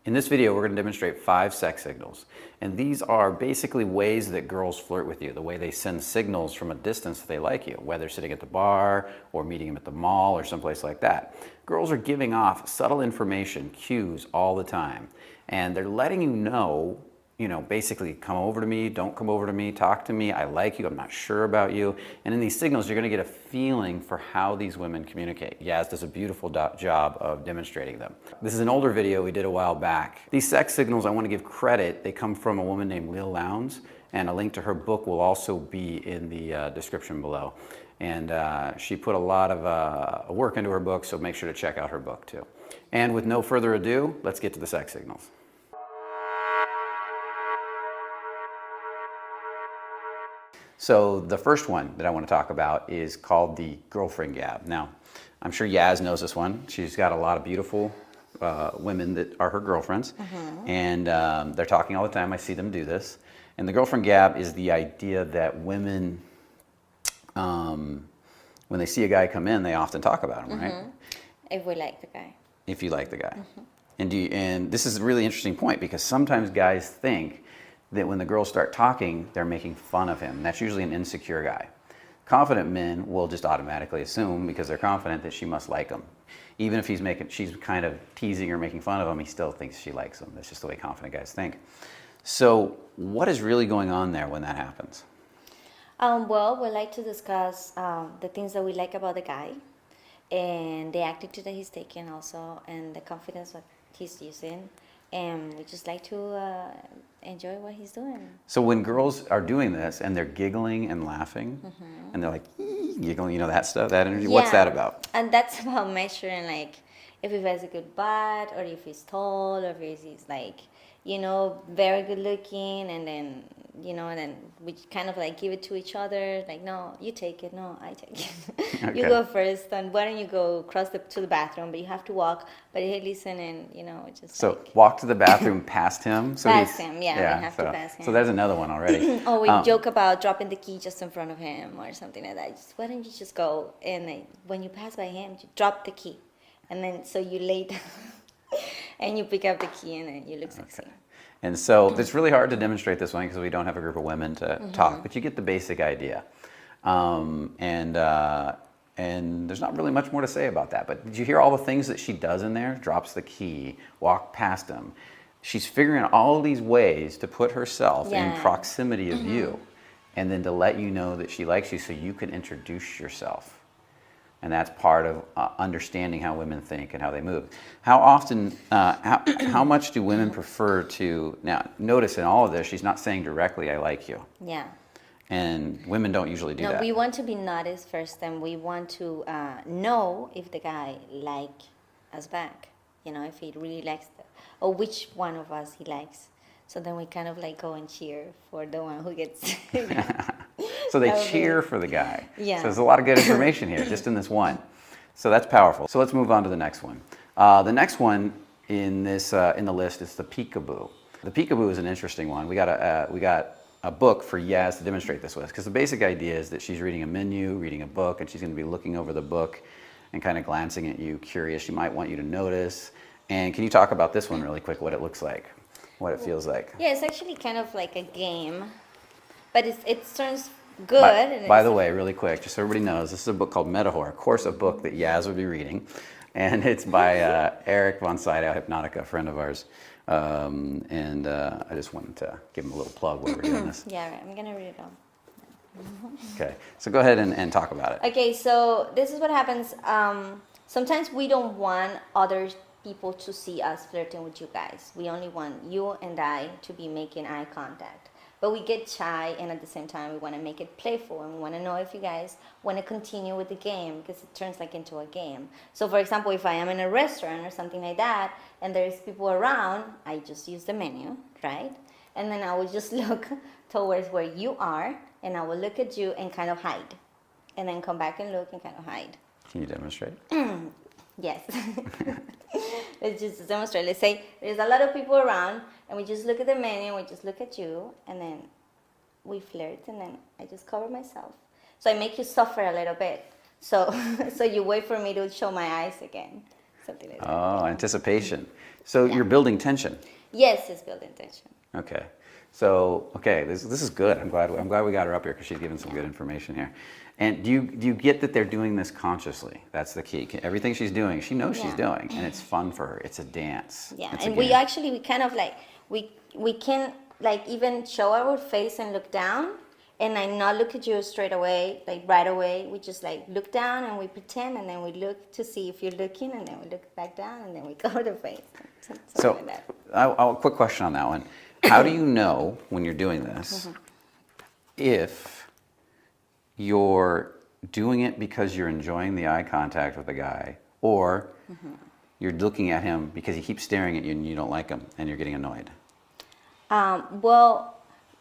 In this video, we're going to demonstrate 5 sex signals. And these are basically ways that girls flirt with you, the way they send signals from a distance that they like you, whether sitting at the bar or meeting them at the mall or someplace like that. Girls are giving off subtle information, cues all the time. And they're letting you know, basically come over to me, don't come over to me, talk to me, I like you, I'm not sure about you. And in these signals, you're going to get a feeling for how these women communicate. Yaz does a beautiful job of demonstrating them. This is an older video we did a while back. These sex signals, I want to give credit, they come from a woman named Lil Lowndes, and a link to her book will also be in the description below. And she put a lot of work into her book, so make sure to check out her book too. And with no further ado, let's get to the sex signals. So the first one that I want to talk about is called the girlfriend gab. Now, I'm sure Yaz knows this one. She's got a lot of beautiful women that are her girlfriends, and they're talking all the time. I see them do this. And the girlfriend gab is the idea that women, when they see a guy come in, they often talk about him, right? If we like the guy. If you like the guy. And this is a really interesting point, because sometimes guys think that when the girls start talking, they're making fun of him. That's usually an insecure guy. Confident men will just automatically assume, because they're confident, that she must like him. Even if she's kind of teasing or making fun of him, he still thinks she likes him. That's just the way confident guys think. So what is really going on there when that happens? Well, we like to discuss the things that we like about the guy, and the attitude that he's taking also, and the confidence that he's using. And we just like to enjoy what he's doing. So when girls are doing this and they're giggling and laughing, and they're like giggling, that stuff, that energy, what's that about? And that's about measuring, like, if he has a good butt, or if he's tall, or if he's like, very good looking, and then, and then we kind of like give it to each other, like, no, you take it, no, I take it. Okay. You go first, and why don't you go to the bathroom, but you have to walk, but hey, listen, and, just So like, walk to the bathroom past him? So past him, yeah, we have to so, pass him. So there's another one already. Or we joke about dropping the key just in front of him or something like that. Why don't you just go, and then when you pass by him, you drop the key. And then so you lay down and you pick up the key, and then you look sexy. Okay. And so it's really hard to demonstrate this one because we don't have a group of women to talk, but you get the basic idea. And there's not really much more to say about that. But did you hear all the things that she does in there? Drops the key, walk past him. She's figuring out all these ways to put herself in proximity of you, and then to let you know that she likes you so you can introduce yourself. And that's part of understanding how women think and how they move. How often, how much do women prefer to, now notice in all of this, she's not saying directly, I like you. Yeah. And women don't usually do that. No, we want to be noticed first, and we want to know if the guy like us back. If he really likes or which one of us he likes. So then we kind of like go and cheer for the one who gets. So they cheer for the guy. Yeah. So there's a lot of good information here, just in this one. So that's powerful. So let's move on to the next one. The next one in this in the list is the peekaboo. The peekaboo is an interesting one. We got a book for Yaz to demonstrate this with, because the basic idea is that she's reading a menu, reading a book, and she's going to be looking over the book and kind of glancing at you, curious. She might want you to notice. And can you talk about this one really quick, what it looks like, what it feels like? Yeah, it's actually kind of like a game, but it turns good. By the way, really quick, just so everybody knows, this is a book called Metaphor, of course, a book that Yaz would be reading. And it's by Eric von Sydow, Hypnotica, a friend of ours. I just wanted to give him a little plug while we're doing this. Yeah, right. I'm going to read it all. Okay, so go ahead and talk about it. Okay, so this is what happens. Sometimes we don't want other people to see us flirting with you guys. We only want you and I to be making eye contact. But we get shy, and at the same time, we want to make it playful, and we want to know if you guys want to continue with the game, because it turns like into a game. So, for example, if I am in a restaurant or something like that, and there's people around, I just use the menu, right? And then I will just look towards where you are, and I will look at you and kind of hide, and then come back and look and kind of hide. Can you demonstrate? Yes. Let's just demonstrate. Let's say there's a lot of people around, and we just look at the menu, we just look at you, and then we flirt, and then I just cover myself. So I make you suffer a little bit. So you wait for me to show my eyes again. something like that. Oh, anticipation. So you're building tension. Yes, it's building tension. Okay. So, okay, this is good. I'm glad we got her up here because she's giving some good information here. And do you get that they're doing this consciously? That's the key. Everything she's doing, she knows she's doing, and it's fun for her. It's a dance. Yeah, It's a and game. we kind of like we can like even show our face and look down, and I not look at you straight away, like right away. We just like look down and we pretend, and then we look to see if you're looking, and then we look back down, and then we cover the face. Something So, like that. I'll quick question on that one. How do you know when you're doing this if you're doing it because you're enjoying the eye contact with the guy, or you're looking at him because he keeps staring at you and you don't like him and you're getting annoyed? Well,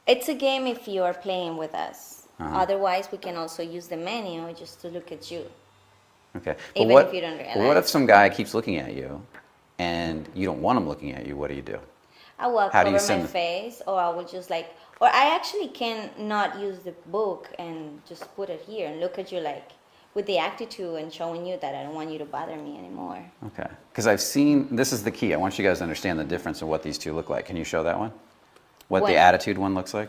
it's a game if you are playing with us. Otherwise, we can also use the menu just to look at you. Okay. Even if you don't But what realize. if some guy keeps looking at you and you don't want him looking at you? What do you do? I will How do you cover my send- face, or I will just like, or I actually can not use the book and just put it here and look at you like with the attitude and showing you that I don't want you to bother me anymore. Okay. Because I've seen, this is the key. I want you guys to understand the difference of what these two look like. Can you show that one? What the When? attitude one looks like?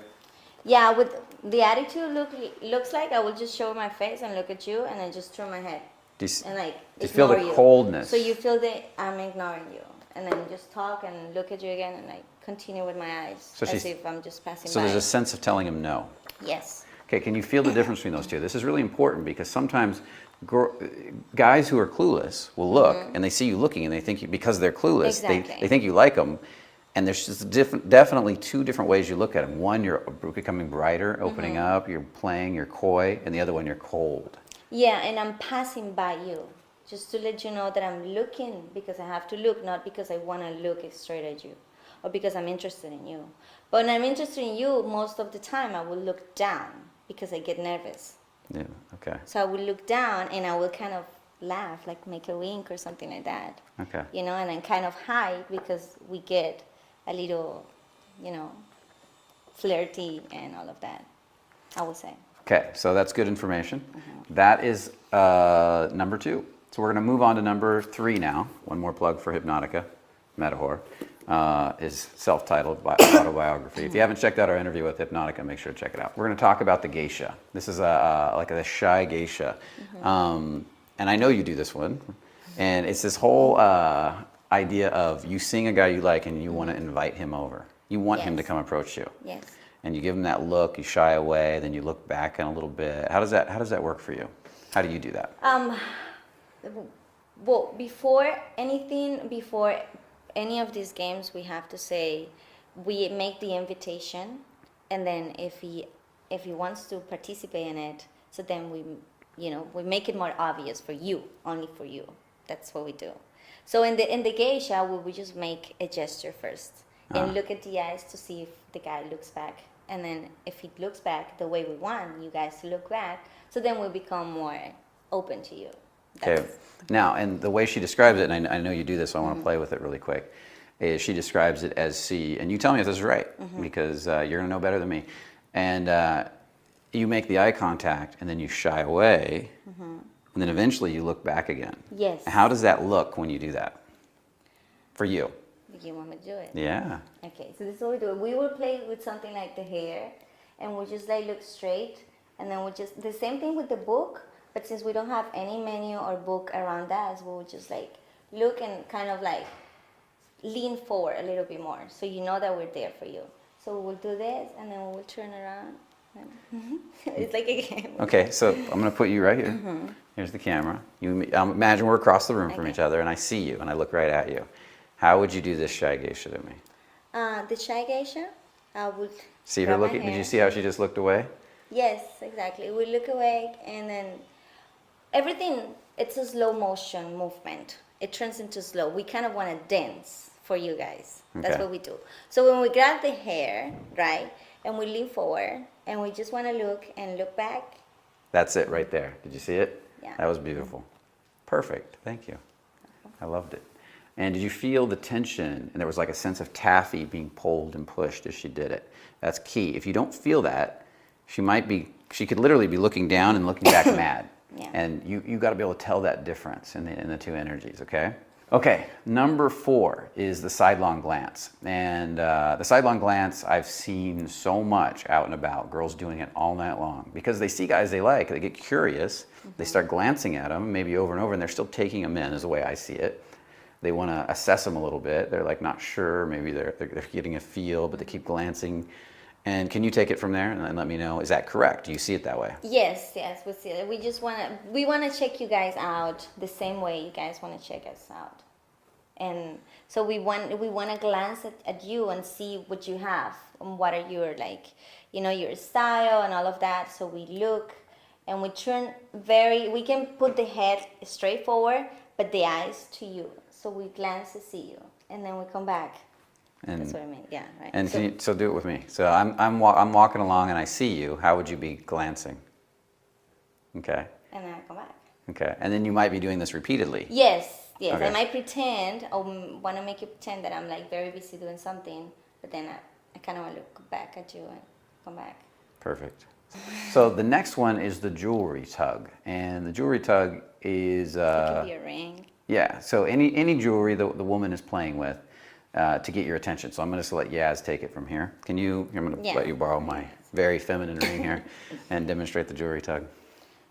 Yeah, with the attitude looks like I will just show my face and look at you, and I just turn my head Do you, and like do you feel the ignore you. coldness? So you feel that I'm ignoring you, and then just talk and look at you again, and like continue with my eyes So as she's- if I'm just passing So by. there's a sense of telling him no. Yes. Okay, can you feel the difference between those two? This is really important because sometimes guys who are clueless will look and they see you looking and they think you, because they're clueless, Exactly. they think you like them. And there's just definitely two different ways you look at them. One, you're becoming brighter, opening up, you're playing, you're coy, and the other one, you're cold. Yeah, and I'm passing by you just to let you know that I'm looking because I have to look, not because I want to look straight at you or because I'm interested in you. But when I'm interested in you, most of the time I will look down because I get nervous. Yeah, okay, So I will look down and I will kind of laugh, like make a wink or something like that. okay. You know, and then kind of hide because we get a little, you know, flirty and all of that, I would say. Okay, so that's good information. That is number 2. So we're going to move on to number 3 now. One more plug for Hypnotica. Metahor is self-titled autobiography. If you haven't checked out our interview with Hypnotica, make sure to check it out. We're going to talk about the geisha. This is like a shy geisha. And I know you do this one. And it's this whole idea of you seeing a guy you like and you want to invite him over. You want him to Yes. come approach you. Yes. And you give him that look, you shy away, then you look back in a little bit. How does that work for you? How do you do that? Well, before any of these games, we have to say we make the invitation, and then if he wants to participate in it, so then we make it more obvious for you, only for you. That's what we do. So in the geisha, we would just make a gesture first and look at the eyes to see if the guy looks back, and then if he looks back the way we want you guys to look back, so then we become more open to you. Okay. Now, and the way she describes it, and I know you do this, so I want to play with it really quick, is she describes it as see, and you tell me if this is right, because you're going to know better than me. And you make the eye contact, and then you shy away, and then eventually you look back again. Yes. How does that look when you do that? For you? You want me to do it? Yeah. Okay, so this is what we do. We will play with something like the hair, and we'll just like look straight, and then we'll just, the same thing with the book, but since we don't have any menu or book around us, we'll just like look and kind of like lean forward a little bit more, so you know that we're there for you. So we'll do this, and then we'll turn around. It's like a game. Okay, so I'm going to put you right here. Here's the camera. Imagine we're across the room from Okay. each other, and I see you, and I look right at you. How would you do this shy geisha to me? The shy geisha, I would See her grab my looking? Did you hair. see how she just looked away? Yes, exactly. We look away, and then everything, it's a slow motion movement. It turns into slow. We kind of want to dance for you guys. That's Okay. what we do. So when we grab the hair, right, and we lean forward, and we just want to look and look back. That's it right there. Did you see it? Yeah. That was beautiful. Perfect. Thank you. I loved it. And did you feel the tension? And there was like a sense of taffy being pulled and pushed as she did it. That's key. If you don't feel that, she could literally be looking down and looking back mad. Yeah. And you got to be able to tell that difference in the two energies, okay? Okay, number 4 is the sidelong glance. And the sidelong glance, I've seen so much out and about, girls doing it all night long because they see guys they like, they get curious, they start glancing at them maybe over and over, and they're still taking them in is the way I see it. They want to assess them a little bit. They're like not sure, maybe they're getting a feel, but they keep glancing. And can you take it from there and let me know, is that correct? Do you see it that way? Yes, we see it. We want to check you guys out the same way you guys want to check us out. And so we want to glance at you and see what you have and what are your your style and all of that. So we look and we we can put the head straight forward, but the eyes to you. So we glance to see you, and then we come back. And, that's what I mean. Yeah, right. And so do it with me. So I'm walking along and I see you. How would you be glancing? Okay. And then I come back. Okay. And then you might be doing this repeatedly. Yes. Okay. I might pretend, or want to make you pretend that I'm like very busy doing something, but then I kind of want to look back at you and come back. Perfect. So the next one is the jewelry tug, and the jewelry tug is It could be a ring. yeah. So any jewelry the woman is playing with to get your attention. So I'm going to let Yaz take it from here. I'm going to let you borrow my very feminine ring here and demonstrate the jewelry tug.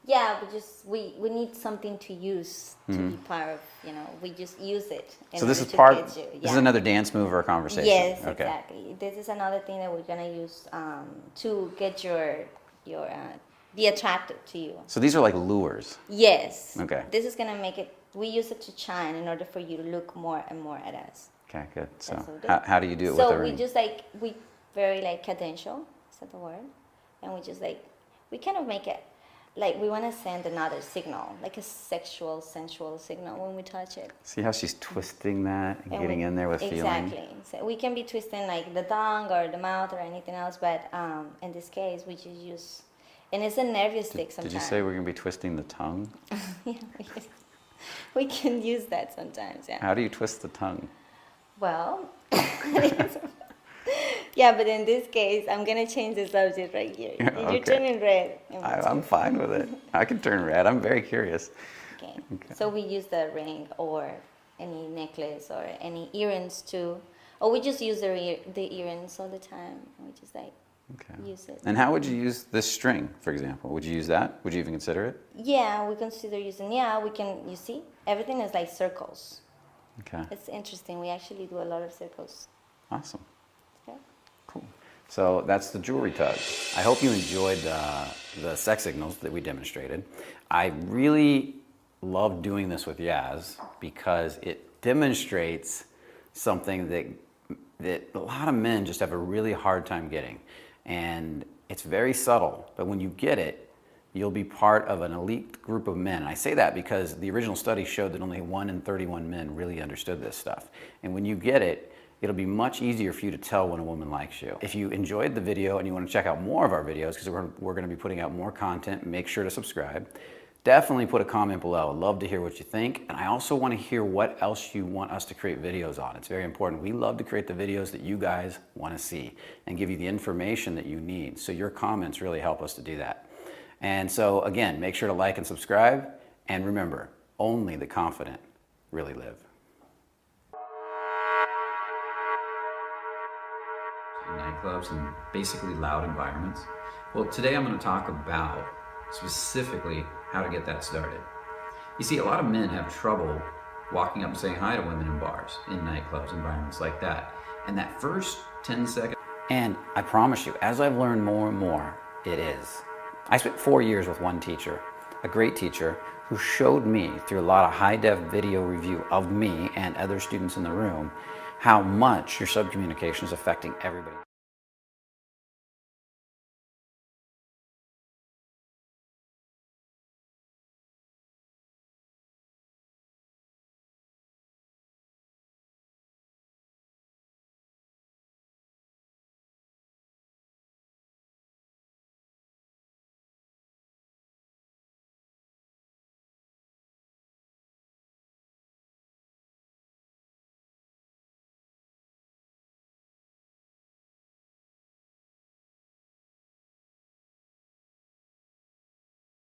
Yeah, we need something to use to be part of, we just use it. So this is This is another dance move or a conversation? Yes, okay. Exactly. This is another thing that we're going to use to get be attracted to you. So these are like lures? Yes. Okay. This is going to make it, we use it to shine in order for you to look more and more at us. Okay, good. So how do you do it with the ring? So we very cadential, is that the word? And we just we kind of make it, we want to send another signal, like a sexual, sensual signal when we touch it. See how she's twisting that and getting in there with feeling? Exactly. So we can be twisting the tongue or the mouth or anything else, but in this case, we just use, and it's a nervous stick sometimes. Did you say we're going to be twisting the tongue? Yeah, we can use that sometimes, yeah. How do you twist the tongue? Well, yeah, but in this case, I'm going to change the subject right here. Okay. You're turning red. I'm fine with it. I can turn red. I'm very curious. Okay. So we use the ring or any necklace or any earrings too. Or we just use the earrings all the time. We just use it. And how would you use this string, for example? Would you use that? Would you even consider it? Yeah, we consider using, we can, you see, everything is like circles. Okay. It's interesting. We actually do a lot of circles. Awesome. Okay. Cool. So that's the jewelry tug. I hope you enjoyed the sex signals that we demonstrated. I really love doing this with Yaz because it demonstrates something that a lot of men just have a really hard time getting. And it's very subtle, but when you get it, you'll be part of an elite group of men. And I say that because the original study showed that only 1 in 31 men really understood this stuff. And when you get it, it'll be much easier for you to tell when a woman likes you. If you enjoyed the video and you want to check out more of our videos, because we're going to be putting out more content, make sure to subscribe. Definitely put a comment below. I'd love to hear what you think. And I also want to hear what else you want us to create videos on. It's very important. We love to create the videos that you guys want to see and give you the information that you need. So your comments really help us to do that. And so again, make sure to like and subscribe. And remember, only the confident really live. Nightclubs and basically loud environments. Well, today I'm going to talk about specifically how to get that started. You see, a lot of men have trouble walking up and saying hi to women in bars, in nightclubs, environments like that. And that first 10 seconds, and I promise you, as I've learned more and more, it is. I spent 4 years with one teacher, a great teacher, who showed me through a lot of high-def video review of me and other students in the room how much your subcommunication is affecting everybody.